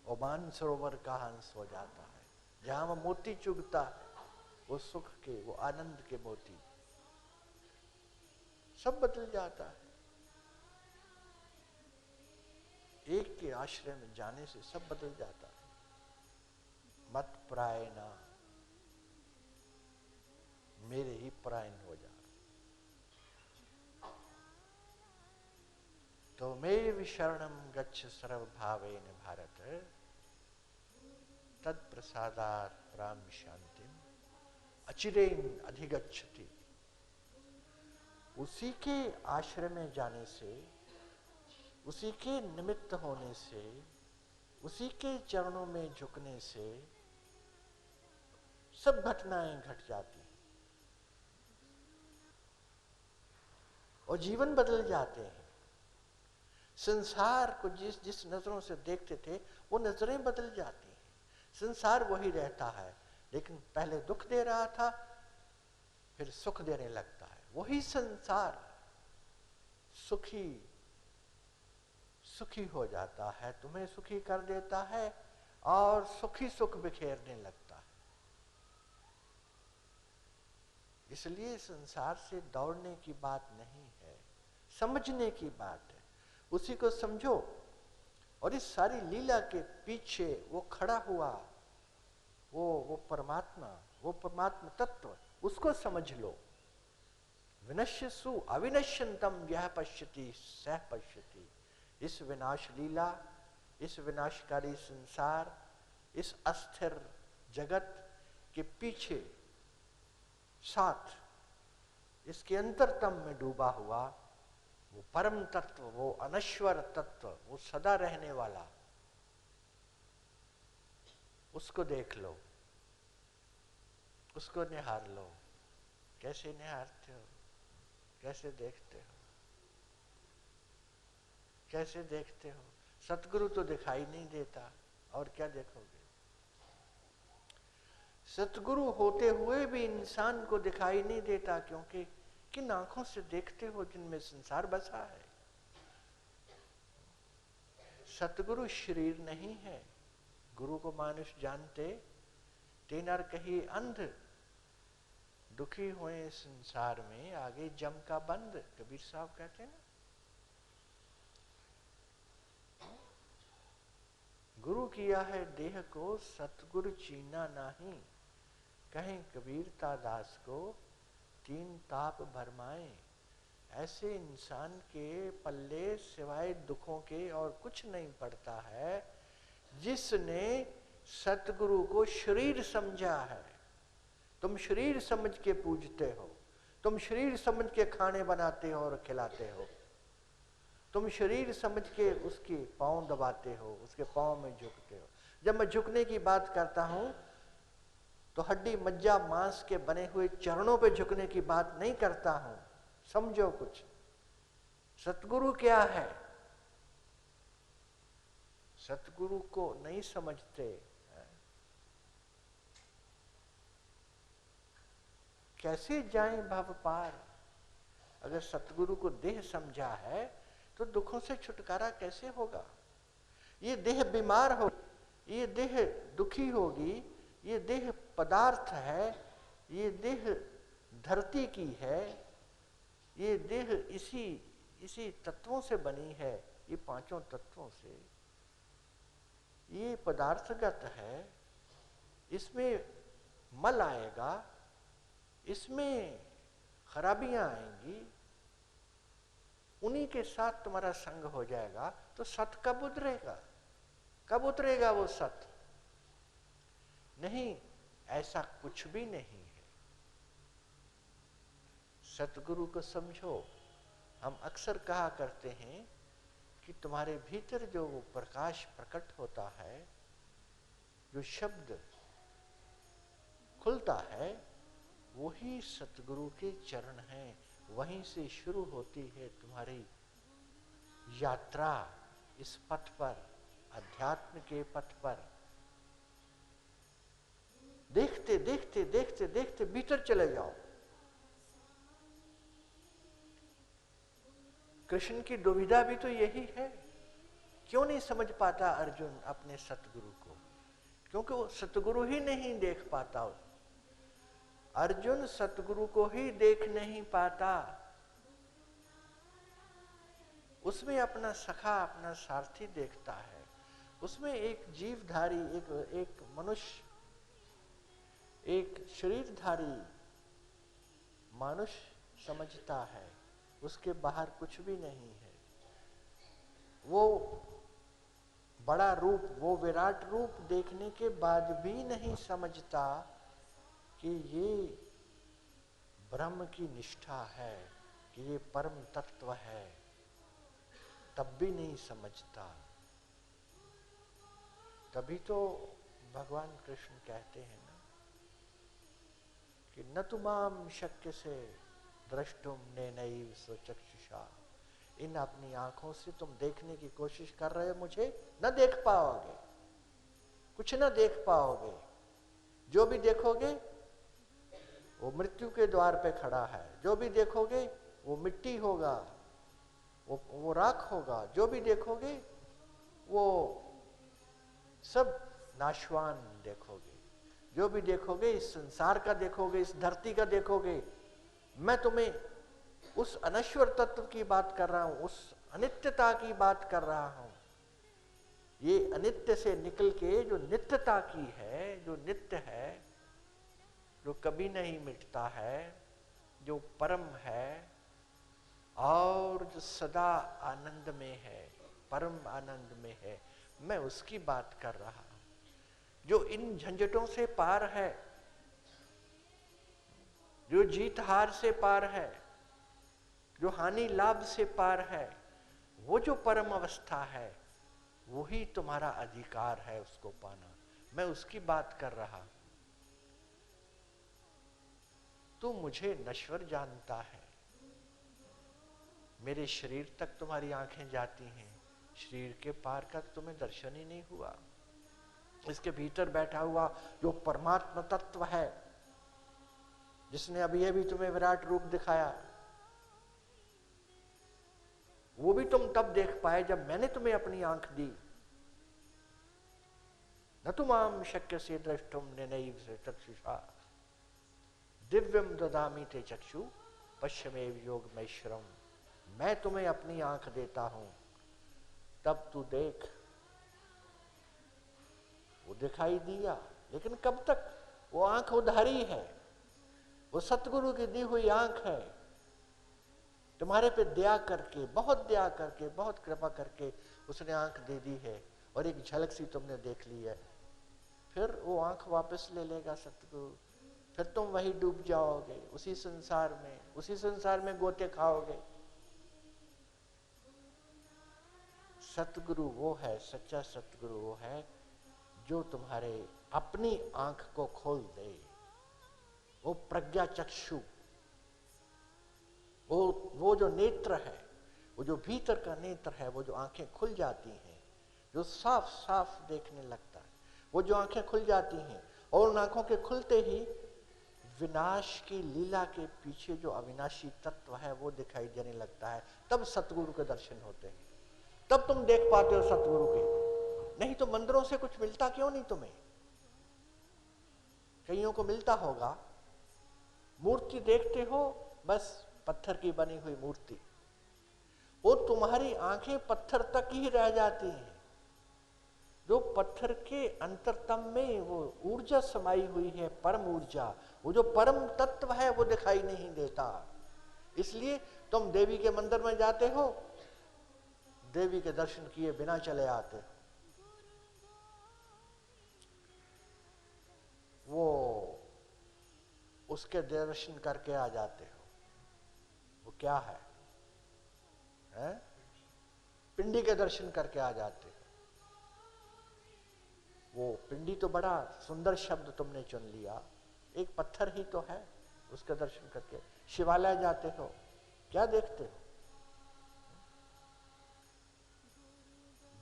ओमान सरोवर का हंस हो जाता है, जहां वो मोती चुगता है, वो सुख के, वो आनंद के मोती, सब बदल जाता है। एक के आश्रय में जाने से सब बदल जाता है। मत परायणा, मेरे ही परायण हो जा। तो मेव शरणम गच्छ सर्वभावेन भारत, तत्प्रसादात् पराम शांतिम अचिरेण अधिगच्छति। उसी के आश्रय में जाने से, उसी के निमित्त होने से, उसी के चरणों में झुकने से सब घटनाएं घट जाती हैं और जीवन बदल जाते हैं। संसार को जिस नजरों से देखते थे वो नजरें बदल जाती हैं। संसार वही रहता है, लेकिन पहले दुख दे रहा था, फिर सुख देने लगता है। वही संसार सुखी हो जाता है, तुम्हें सुखी कर देता है और सुखी सुख बिखेरने लगता है। इसलिए संसार से दौड़ने की बात नहीं है, समझने की बात है। उसी को समझो और इस सारी लीला के पीछे वो खड़ा हुआ वो परमात्मा तत्व, उसको समझ लो। विनश्यसु अविनश्यंतम यह पश्यति सह पश्यति। इस विनाश लीला, इस विनाशकारी संसार, इस अस्थिर जगत के पीछे साथ, इसके अंतरतम में डूबा हुआ वो परम तत्व, वो अनश्वर तत्व, वो सदा रहने वाला, उसको देख लो, उसको निहार लो। कैसे निहारते हो, कैसे देखते हो, कैसे देखते हो? सतगुरु तो दिखाई नहीं देता, और क्या देखोगे? सतगुरु होते हुए भी इंसान को दिखाई नहीं देता, क्योंकि किन आंखों से देखते हो जिनमें संसार बसा है। सतगुरु शरीर नहीं है। गुरु को मानुष जानते, तेनर कही अंध, दुखी हुए संसार में आगे जम का बंद, कबीर साहब कहते हैं ना। गुरु किया है देह को, सतगुरु चीना नहीं, कहें कबीरता दास को तीन ताप भरमाए। ऐसे इंसान के पल्ले सिवाय दुखों के और कुछ नहीं पड़ता है, जिसने सतगुरु को शरीर समझा है। तुम शरीर समझ के पूजते हो, तुम शरीर समझ के खाने बनाते हो और खिलाते हो, तुम शरीर समझ के उसके पांव दबाते हो, उसके पांव में झुकते हो। जब मैं झुकने की बात करता हूं तो हड्डी मज्जा मांस के बने हुए चरणों पे झुकने की बात नहीं करता हूं। समझो कुछ, सतगुरु क्या है? सतगुरु को नहीं समझते। कैसे जाएं भव पार? अगर सतगुरु को देह समझा है तो दुखों से छुटकारा कैसे होगा? ये देह बीमार हो, ये देह दुखी होगी, ये देह पदार्थ है, ये देह धरती की है, ये देह इसी तत्वों से बनी है, ये पांचों तत्वों से। ये पदार्थगत है, इसमें मल आएगा, इसमें खराबियां आएंगी, उन्हीं के साथ तुम्हारा संग हो जाएगा तो सत कब उतरेगा? कब उतरेगा वो सत? नहीं, ऐसा कुछ भी नहीं है। सतगुरु को समझो। हम अक्सर कहा करते हैं कि तुम्हारे भीतर जो वो प्रकाश प्रकट होता है, जो शब्द खुलता है, वही सतगुरु के चरण हैं। वहीं से शुरू होती है तुम्हारी यात्रा इस पथ पर, अध्यात्म के पथ पर। देखते देखते देखते देखते भीतर चले जाओ। कृष्ण की दुविधा भी तो यही है। क्यों नहीं समझ पाता अर्जुन अपने सतगुरु को? क्योंकि वो सतगुरु ही नहीं देख पाता। अर्जुन सतगुरु को ही देख नहीं पाता। उसमें अपना सखा, अपना सारथी देखता है। उसमें एक जीवधारी, एक मनुष्य, एक शरीरधारी मनुष्य समझता है। उसके बाहर कुछ भी नहीं है। वो बड़ा रूप, वो विराट रूप देखने के बाद भी नहीं समझता कि ये ब्रह्म की निष्ठा है, कि ये परम तत्व है, तब भी नहीं समझता। तभी तो भगवान कृष्ण कहते हैं ना कि न तुमाम शक्य से द्रष्टुम नेनैव स्वचक्षुषा। इन अपनी आंखों से तुम देखने की कोशिश कर रहे हो, मुझे न देख पाओगे, कुछ न देख पाओगे। जो भी देखोगे वो मृत्यु के द्वार पे खड़ा है। जो भी देखोगे वो मिट्टी होगा, वो राख होगा। जो भी देखोगे वो सब नाशवान देखोगे। जो भी देखोगे इस संसार का देखोगे, इस धरती का देखोगे। मैं तुम्हें उस अनश्वर तत्व की बात कर रहा हूं, उस अनित्यता की बात कर रहा हूं। ये अनित्य से निकल के जो नित्यता की है, जो नित्य है, जो कभी नहीं मिटता है, जो परम है और जो सदा आनंद में है, परम आनंद में है, मैं उसकी बात कर रहा हूं। जो इन झंझटों से पार है, जो जीत हार से पार है, जो हानि लाभ से पार है, वो जो परम अवस्था है, वही तुम्हारा अधिकार है उसको पाना। मैं उसकी बात कर रहा। तू मुझे नश्वर जानता है। मेरे शरीर तक तुम्हारी आंखें जाती हैं, शरीर के पार का तुम्हें दर्शन ही नहीं हुआ। इसके भीतर बैठा हुआ जो परमात्मा तत्व है, जिसने अभी अभी तुम्हें विराट रूप दिखाया, वो भी तुम तब देख पाए जब मैंने तुम्हें अपनी आंख दी। न तुमाम शक्य से द्रष्टुम नेनैव से चक्षुषा दिव्यम ददामि ते चक्षु पश्यमेव योगमैश्वरम। मैं तुम्हें अपनी आंख देता हूं, तब तू देख। वो दिखाई दिया, लेकिन कब तक? वो आंख उधारी है, वो सतगुरु की दी हुई आंख है। तुम्हारे पे दया करके, बहुत दया करके, बहुत कृपा करके उसने आंख दे दी है, और एक झलक सी तुमने देख ली है। फिर वो आंख वापस ले लेगा सतगुरु। फिर तुम वही डूब जाओगे, उसी संसार में गोते खाओगे। सतगुरु वो है, सच्चा सतगुरु वो है जो तुम्हारे अपनी आंख को खोल दे। वो प्रज्ञा चक्षु, वो जो नेत्र है, वो जो भीतर का नेत्र है, वो जो आंखें खुल जाती हैं, जो साफ साफ देखने लगता है, वो जो आंखें खुल जाती हैं, और उन आंखों के खुलते ही विनाश की लीला के पीछे जो अविनाशी तत्व है वो दिखाई देने लगता है। तब सतगुरु के दर्शन होते हैं, तब तुम देख पाते हो सतगुरु के। नहीं तो मंदिरों से कुछ मिलता क्यों नहीं तुम्हें? कईयों को मिलता होगा, मूर्ति देखते हो, बस पत्थर की बनी हुई मूर्ति, वो तुम्हारी आंखें पत्थर तक ही रह जाती हैं। जो पत्थर के अंतरतम में वो ऊर्जा समाई हुई है, परम ऊर्जा, वो जो परम तत्व है वो दिखाई नहीं देता। इसलिए तुम देवी के मंदिर में जाते हो, देवी के दर्शन किए बिना चले आते हो। वो उसके दर्शन करके आ जाते हो। वो क्या है? पिंडी के दर्शन करके आ जाते हो। वो पिंडी तो बड़ा सुंदर शब्द तुमने चुन लिया, एक पत्थर ही तो है। उसका दर्शन करके शिवालय जाते हो, क्या देखते हो?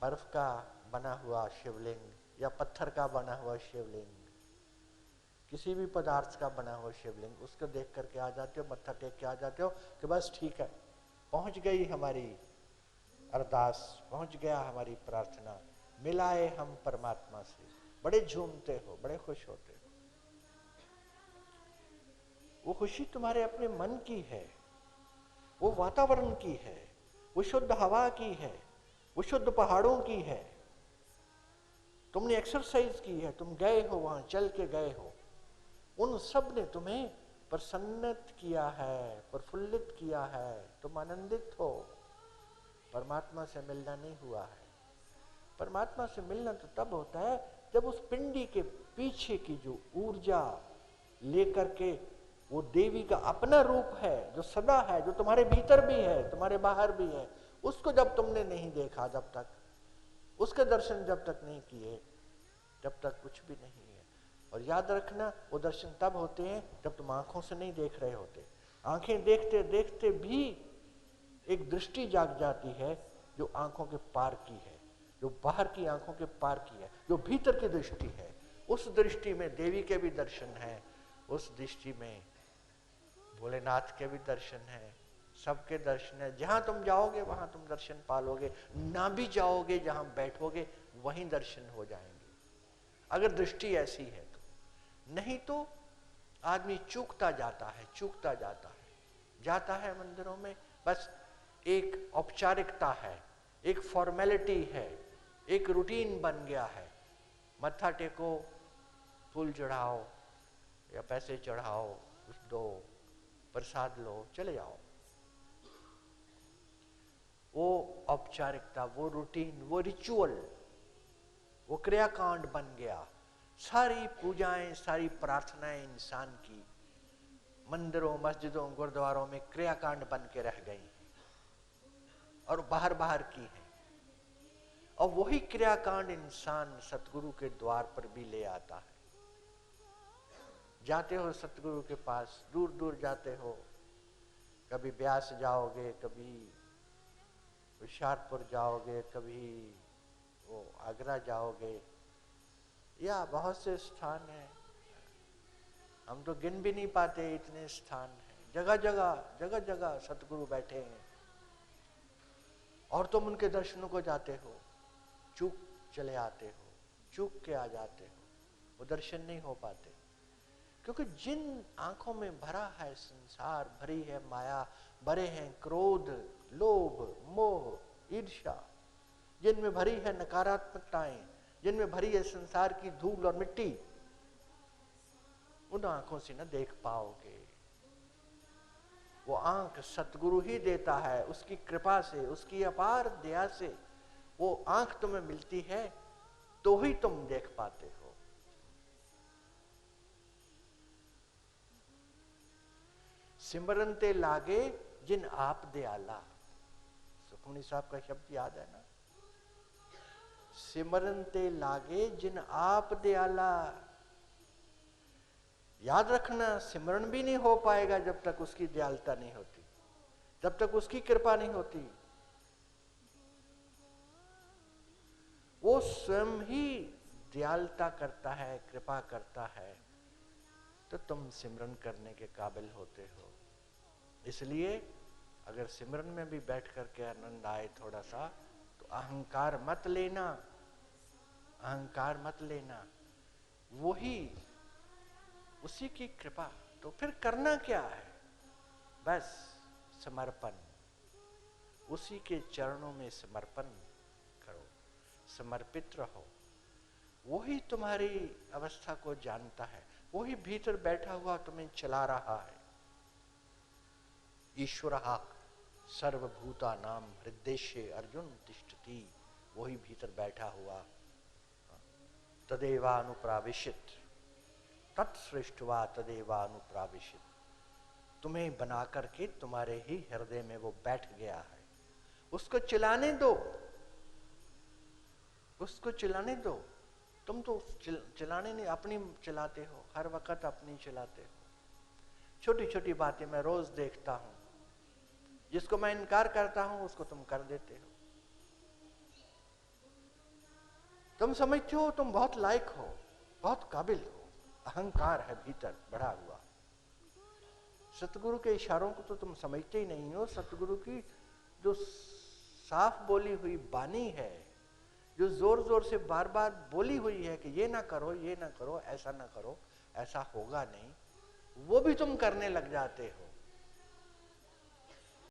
बर्फ का बना हुआ शिवलिंग या पत्थर का बना हुआ शिवलिंग, किसी भी पदार्थ का बना हुआ शिवलिंग, उसको देख करके आ जाते हो, मत्था टेक के आ जाते हो कि बस ठीक है, पहुंच गई हमारी अरदास, पहुंच गया हमारी प्रार्थना, मिलाए हम परमात्मा से। बड़े झूमते हो, बड़े खुश होते हो। वो खुशी तुम्हारे अपने मन की है, वो वातावरण की है, वो शुद्ध हवा की है, वो शुद्ध पहाड़ों की है। तुमने एक्सरसाइज की है, तुम गए हो वहां, चल के गए हो, उन सब ने तुम्हें प्रसन्नित किया है, प्रफुल्लित किया है, तुम आनंदित हो। परमात्मा से मिलना नहीं हुआ है। परमात्मा से मिलना तो तब होता है जब उस पिंडी के पीछे की जो ऊर्जा लेकर के, वो देवी का अपना रूप है जो सदा है, जो तुम्हारे भीतर भी है, तुम्हारे बाहर भी है, उसको जब तुमने नहीं देखा, जब तक उसके दर्शन जब तक नहीं किए, तब तक कुछ भी नहीं है। और याद रखना, वो दर्शन तब होते हैं जब तुम आंखों से नहीं देख रहे होते। आंखें देखते देखते भी एक दृष्टि जाग जाती है जो आंखों के पार की है, जो बाहर की आंखों के पार की है, जो भीतर की दृष्टि है। उस दृष्टि में देवी के भी दर्शन है, उस दृष्टि में भोलेनाथ के भी दर्शन है, सबके दर्शन है। जहां तुम जाओगे वहां तुम दर्शन पालोगे, ना भी जाओगे जहां बैठोगे वहीं दर्शन हो जाएंगे, अगर दृष्टि ऐसी है तो। नहीं तो आदमी चूकता जाता है, चूकता जाता है, जाता है मंदिरों में, बस एक औपचारिकता है, एक फॉर्मेलिटी है, एक रूटीन बन गया है। मत्था टेको, फूल चढ़ाओ या पैसे चढ़ाओ, कुछ दो, प्रसाद लो, चले जाओ। वो औपचारिकता, वो रूटीन, वो रिचुअल, वो क्रियाकांड बन गया। सारी पूजाएं, सारी प्रार्थनाएं इंसान की मंदिरों, मस्जिदों, गुरुद्वारों में क्रियाकांड बन के रह गई और बाहर बाहर की है। और वही क्रियाकांड इंसान सतगुरु के द्वार पर भी ले आता है। जाते हो सतगुरु के पास, दूर दूर जाते हो, कभी ब्यास जाओगे, कभी हुशियारपुर जाओगे, कभी वो आगरा जाओगे, या बहुत से स्थान हैं, हम तो गिन भी नहीं पाते, इतने स्थान हैं। जगह जगह जगह जगह सतगुरु बैठे हैं और तुम उनके दर्शनों को जाते हो, चूक चले आते हो, चूक के आ जाते हो, वो दर्शन नहीं हो पाते। क्योंकि जिन आंखों में भरा है संसार, भरी है माया, भरे हैं क्रोध, लोभ, मोह, ईर्ष्या, जिनमें भरी है नकारात्मकताएं, जिनमें भरी है संसार की धूल और मिट्टी, उन आंखों से न देख पाओगे। वो आंख सतगुरु ही देता है, उसकी कृपा से, उसकी अपार दया से वो आंख तुम्हें मिलती है, तो ही तुम देख पाते हो। सिमरन ते लागे जिन आप दयाला, सुखमनी साहब का शब्द याद है ना? सिमरन ते लागे जिन आप दयाला। याद रखना, सिमरन भी नहीं हो पाएगा जब तक उसकी दयालुता नहीं होती, जब तक उसकी कृपा नहीं होती। वो स्वयं ही दयालुता करता है, कृपा करता है, तो तुम सिमरन करने के काबिल होते हो। इसलिए अगर सिमरन में भी बैठ करके आनंद आए थोड़ा सा, तो अहंकार मत लेना, अहंकार मत लेना, वही उसी की कृपा। तो फिर करना क्या है? बस समर्पण, उसी के चरणों में समर्पण करो, समर्पित रहो, वही तुम्हारी अवस्था को जानता है, वही भीतर बैठा हुआ तुम्हें चला रहा है। ईश्वरः सर्वभूतानां हृदयेशे अर्जुन तिष्ठति, वही भीतर बैठा हुआ। तदेवानुप्राविशत तत्सृष्ट्वा तदेवानुप्राविशत, तुम्हें बना करके तुम्हारे ही हृदय में वो बैठ गया है। उसको चिल्लाने दो, उसको चिल्लाने दो। तुम तो चिल्लाने नहीं, अपनी चिल्लाते हो, हर वक्त अपनी चिल्लाते हो। छोटी छोटी बातें मैं रोज देखता हूं, जिसको मैं इनकार करता हूं उसको तुम कर देते हो। तुम समझते हो तुम बहुत लायक हो, बहुत काबिल हो, अहंकार है भीतर बढ़ा हुआ। सतगुरु के इशारों को तो तुम समझते ही नहीं हो। सतगुरु की जो साफ बोली हुई बानी है, जो जोर जोर से बार बार बोली हुई है कि ये ना करो, ये ना करो, ऐसा ना करो, ऐसा होगा नहीं, वो भी तुम करने लग जाते हो।